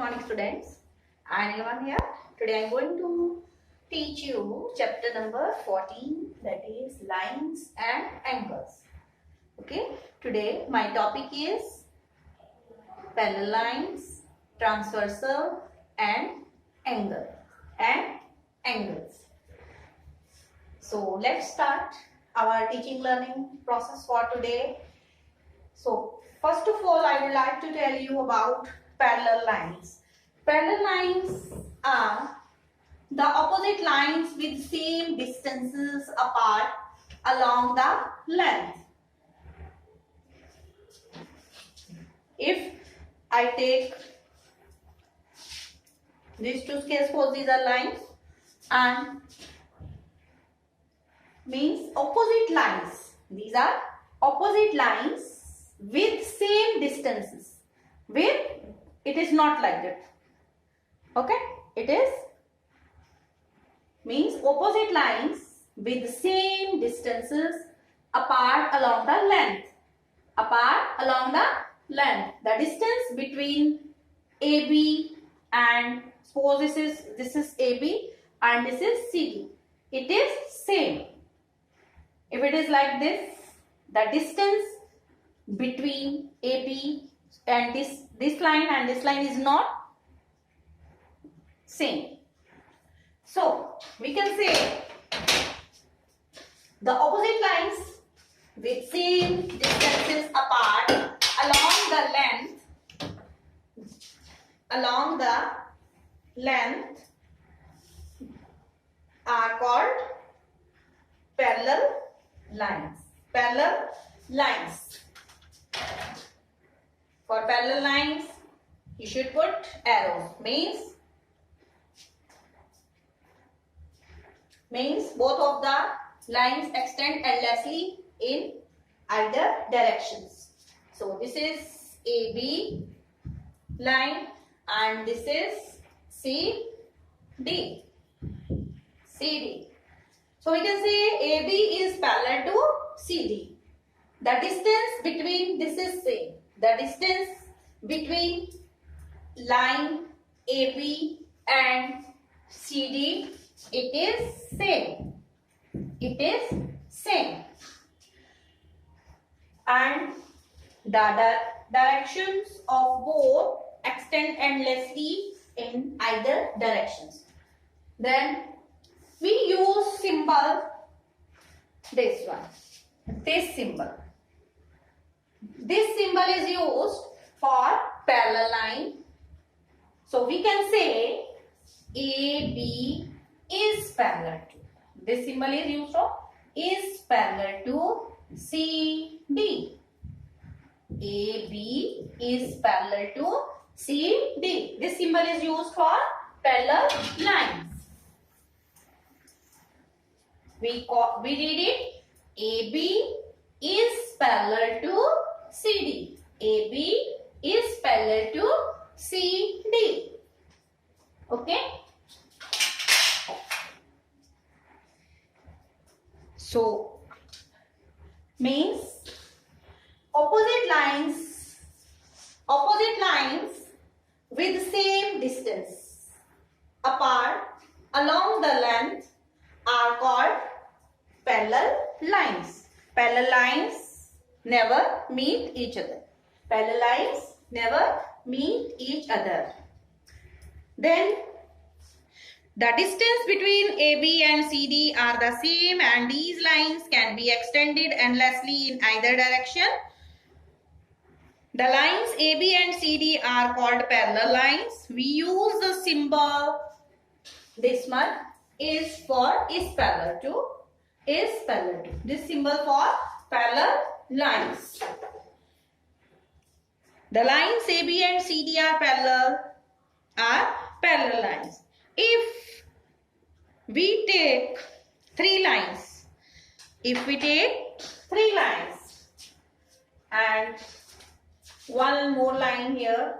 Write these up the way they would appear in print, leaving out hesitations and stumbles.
morning students. I am Nevan here. Today I am going to teach you chapter number 14, that is lines and angles. Okay. Today my topic is parallel lines, transversal and angles. So let's start our teaching learning process for today. So first of all, I would like to tell you about parallel lines. Parallel lines are the opposite lines with same distances apart along the length. If I take these two scales, suppose these are lines and means opposite lines. These are opposite lines with same distances. It is not like that. Okay, it is means opposite lines with same distances apart along the length. The distance between AB and suppose this is AB and this is CD. It is same. If it is like this, the distance between AB and this line is not same. So we can say the opposite lines with same distances apart along the length are called parallel lines. For parallel lines, you should put arrows. Means both of the lines extend endlessly in either directions. So this is AB line and this is CD. So we can say AB is parallel to CD. The distance between this is same. The distance between line AB and CD, it is same. And the directions of both extend endlessly in either directions. Then we use symbol, this one, this symbol. This symbol is used for parallel line. So we can say AB is parallel to. This symbol is used for is parallel to CD. AB is parallel to CD. This symbol is used for parallel lines. We read it. AB is parallel to CD. AB is parallel to CD. Okay. So means opposite lines with same distance apart along the length are called parallel lines. Parallel lines never meet each other. Then the distance between AB and CD are the same and these lines can be extended endlessly in either direction. The lines AB and CD are called parallel lines. We use the symbol, this one is parallel to. This symbol for parallel lines. The lines AB and CD are parallel lines. If we take three lines and one more line here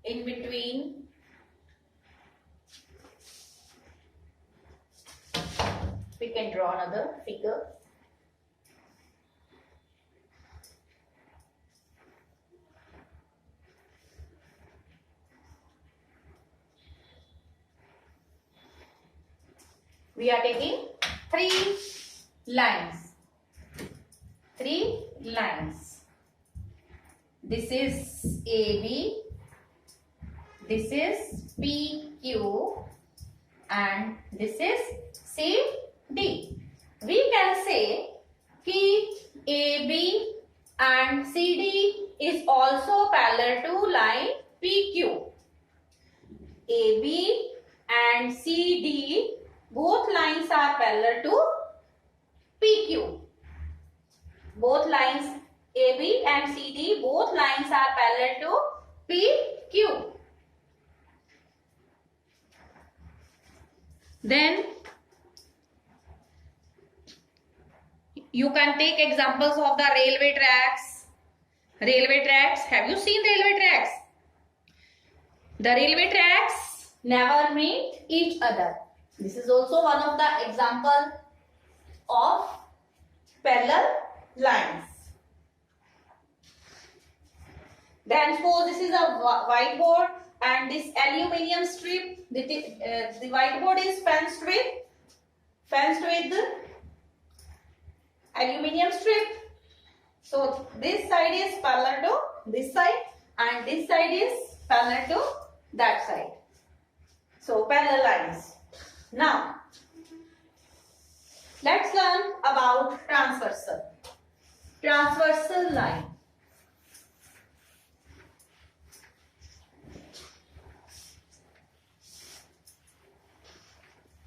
in between, we can draw another figure. We are taking three lines. Three lines. This is AB. This is PQ. And this is CD. We can say कि AB and CD is also parallel to line PQ. AB and CD, both lines are parallel to PQ. Both lines AB and CD, both lines are parallel to PQ. Then you can take examples of the railway tracks. Railway tracks. Have you seen railway tracks? The railway tracks never meet each other. This is also one of the example of parallel lines. Then suppose this is a whiteboard and this aluminium strip. The whiteboard is fenced with aluminium strip. So this side is parallel to this side and this side is parallel to that side. So parallel lines. Now let's learn about transversal line.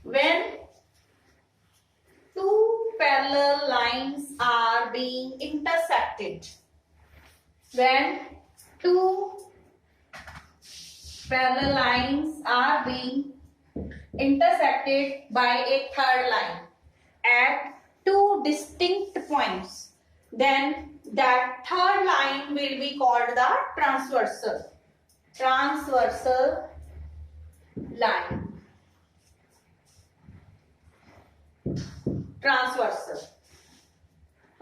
When two parallel lines are being intersected, when two parallel lines are being intersected by a third line at two distinct points, then that third line will be called the transversal line. Transversal.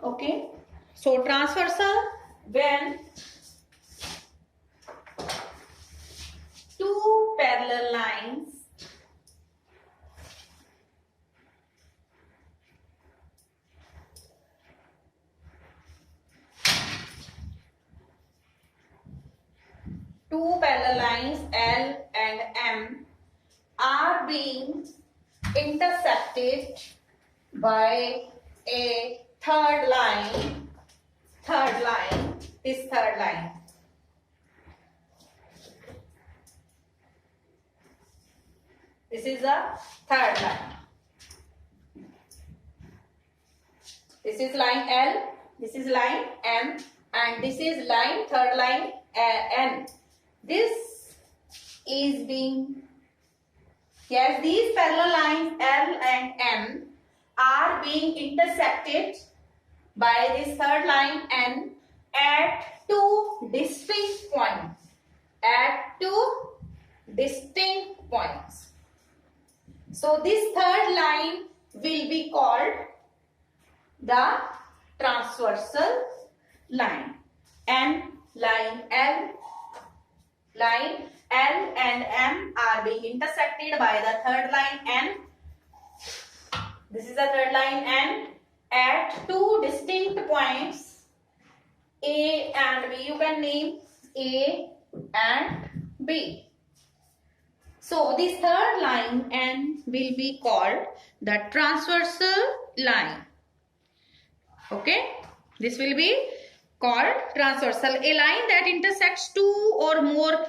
Okay. So transversal, when two parallel lines L and M are being intersected by a third line, this third line. This is a third line. This is line L, this is line M, and this is line, third line N. This is being, yes, these parallel lines L and M are being intersected by this third line N at two distinct points. So this third line will be called the transversal line. And line L and M are being intersected by the third line N. This is the third line N at two distinct points A and B. You can name A and B. So this third line N will be called the transversal line. Okay, this will be called transversal, a line that intersects two or more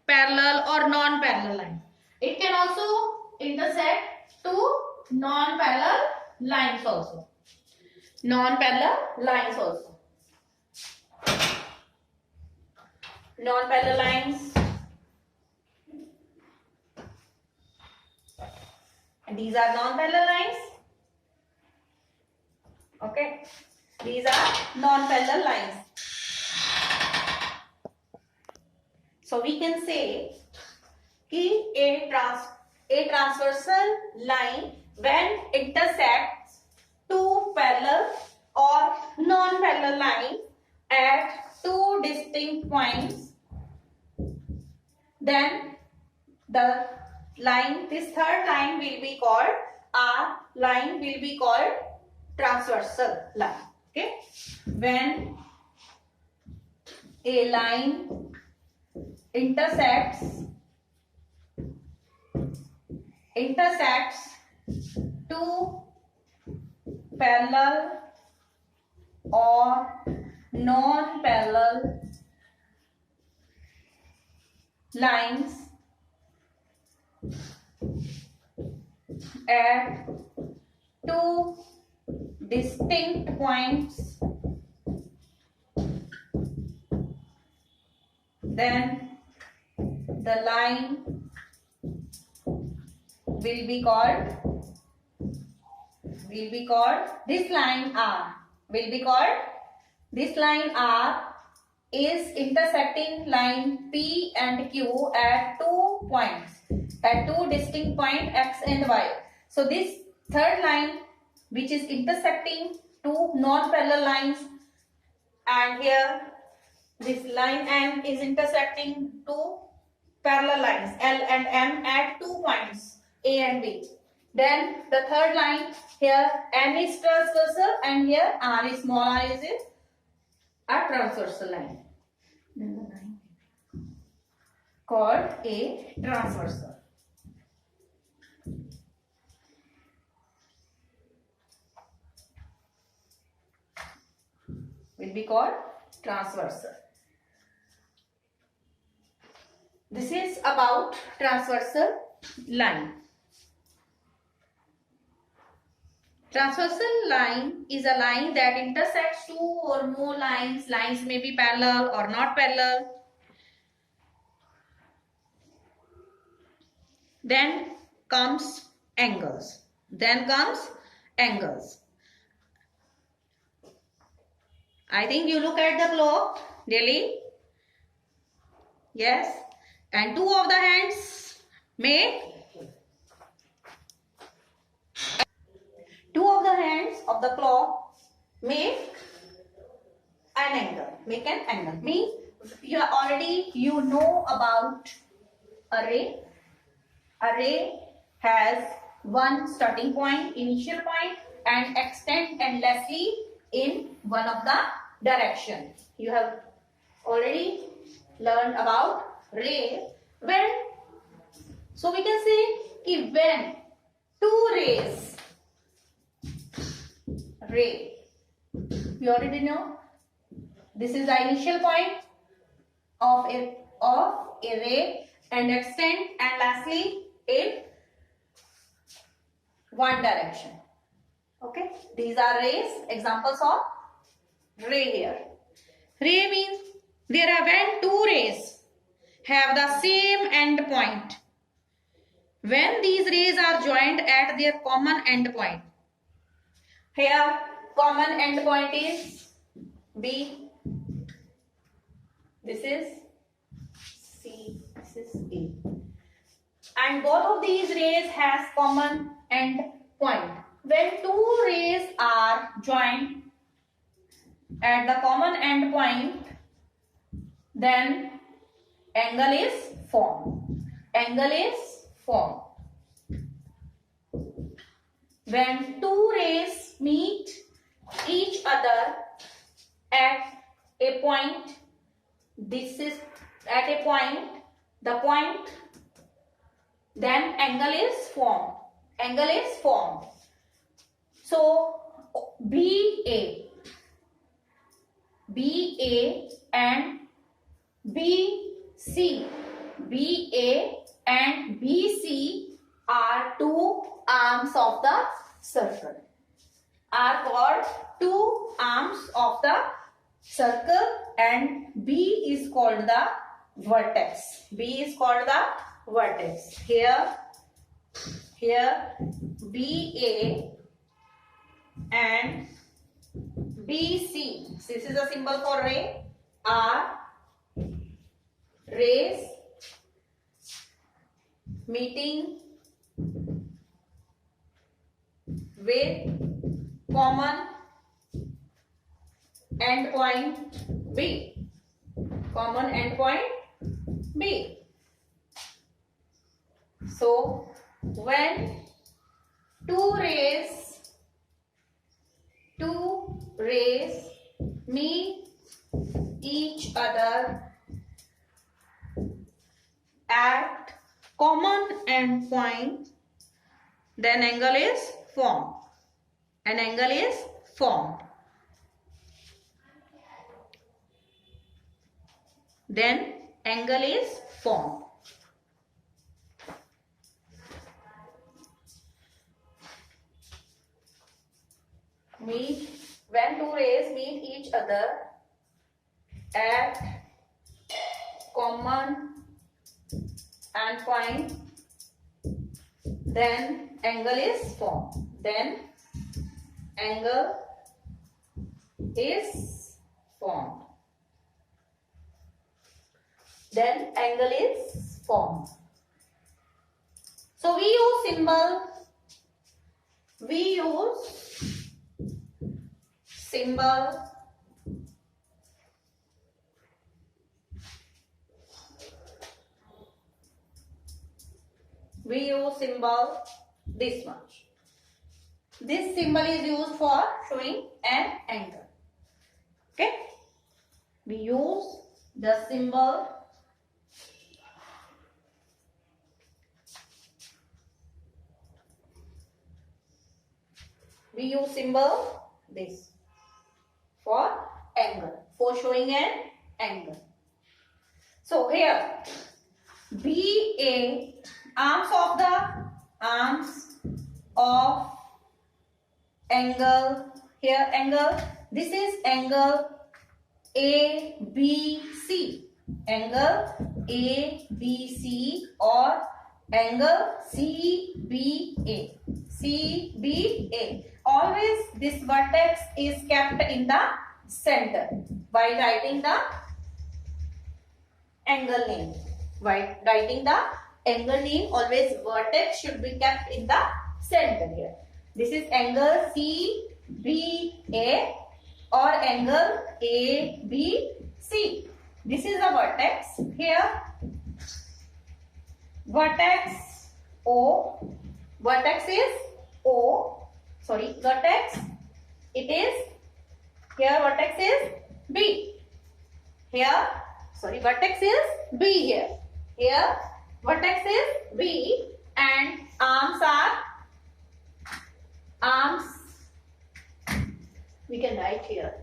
parallel or non-parallel lines. It can also intersect two non-parallel lines also. Non-parallel lines. And these are non-parallel lines. Okay. These are non-parallel lines. So we can say a transversal line when intersects two parallel or non-parallel lines at two distinct points, then the line, this third line will be called R line will be called transversal line. Okay, when a line intersects two parallel or non-parallel lines at two distinct points, then the line will be called this line R is intersecting line P and Q at two distinct points X and Y. So this third line, which is intersecting two non-parallel lines, and here this line N is intersecting two parallel lines L and M at 2 points A and B. Then the third line, here N is transversal and here R is small r is a transversal line. Then the line called a transversal. Will be called transversal. This is about transversal line. Transversal line is a line that intersects two or more lines. Lines may be parallel or not parallel. Then comes angles. I think you look at the clock daily. Yes. And two of the hands make of the clock make an angle. Means you know about array. Array has one starting point, initial point, and extend endlessly in one of the direction. You have already learned about ray. So we can say when two rays, ray, you already know this is the initial point of a ray and extend endlessly in one direction. Okay, these are rays, examples of ray here. Ray means there are when two rays have the same end point. When these rays are joined at their common end point. Here common end point is B. This is C. This is A. And both of these rays has common end point. When two rays are joined at the common end point, then angle is formed. When two rays meet each other at a point, this is at a point, the point, then angle is formed. So BA and BC are two arms of the circle. Are called two arms of the circle, and B is called the vertex. Here BA and BC, this is a symbol for ray, are rays meeting with common end point B. So when two rays meet each other at common endpoint, then angle is formed. An angle is formed. Then angle is formed. When two rays meet each other at common endpoint, then angle is formed. Then angle is formed. Then angle is formed. So we use symbol. We use symbol this much. This symbol is used for showing an angle. Okay? We use the symbol this for angle, for showing an angle. So here BA, arms of angle, here angle, this is angle ABC, angle ABC or angle CBA. Always this vertex is kept in the center while writing the angle name. While writing the angle name, always vertex should be kept in the center here. This is angle CBA or angle ABC. This is a vertex here. Vertex O. Vertex is O. Sorry, vertex. It is here. Vertex is B. Here. Sorry, vertex is B here. Here, vertex is B and arms we can write here.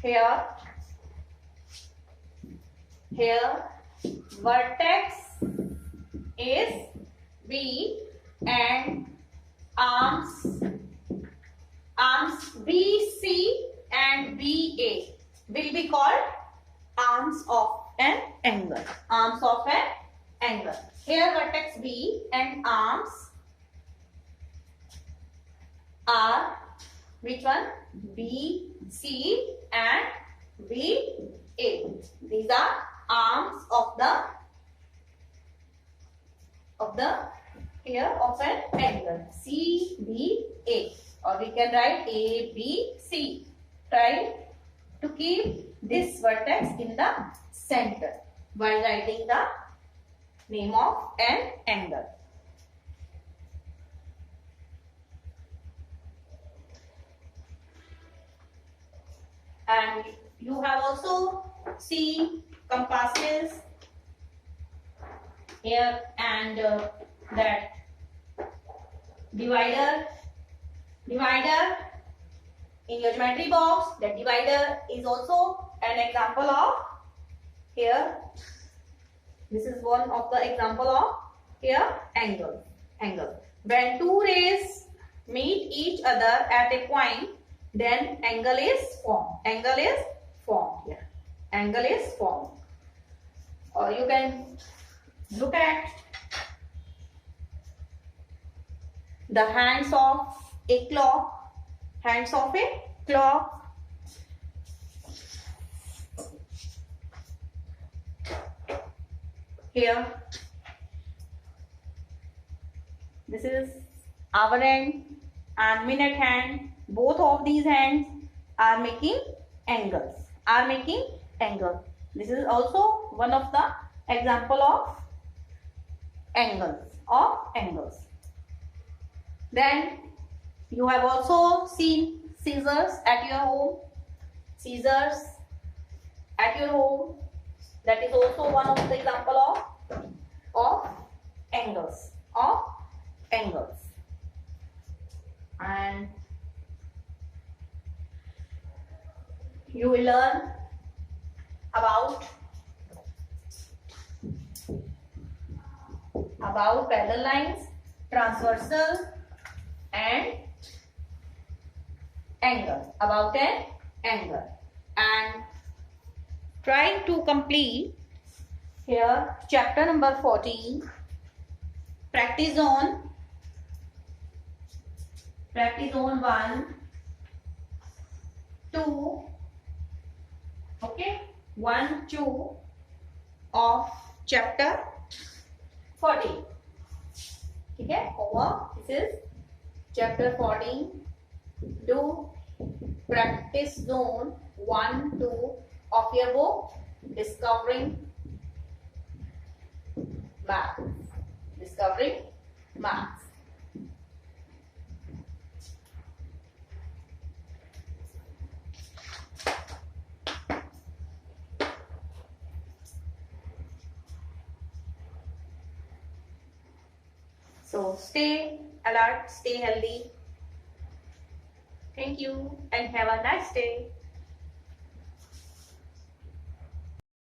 Here, vertex is B and arms BC and BA will be called arms of an angle. Arms of an angle. Here vertex B and arms are which one? BC and BA. These are arms of the here of an angle CBA, or we can write ABC. Try to keep this vertex in the center while writing the name of an angle. And you have also seen compasses here and that divider in your geometry box. That divider is also an example of here. This is one of the example of here angle. When two rays meet each other at a point, then angle is formed. Angle is formed here. Angle is formed. Or you can look at the hands of a clock. Hands of a clock. Here, this is hour hand and minute hand. Both of these hands are making angles. This is also one of the example of angles. Then you have also seen scissors at your home. Scissors at your home. That is also one of the example of angles. And you will learn about parallel lines, transversal, and angle. About an angle. And try to complete here chapter number 14. Practice on 1, 2. Okay, 1, 2 of chapter 14. Okay, over. This is chapter 14. Do practice zone 1, 2 of your book, Discovering Maths. So stay alert, stay healthy. Thank you and have a nice day.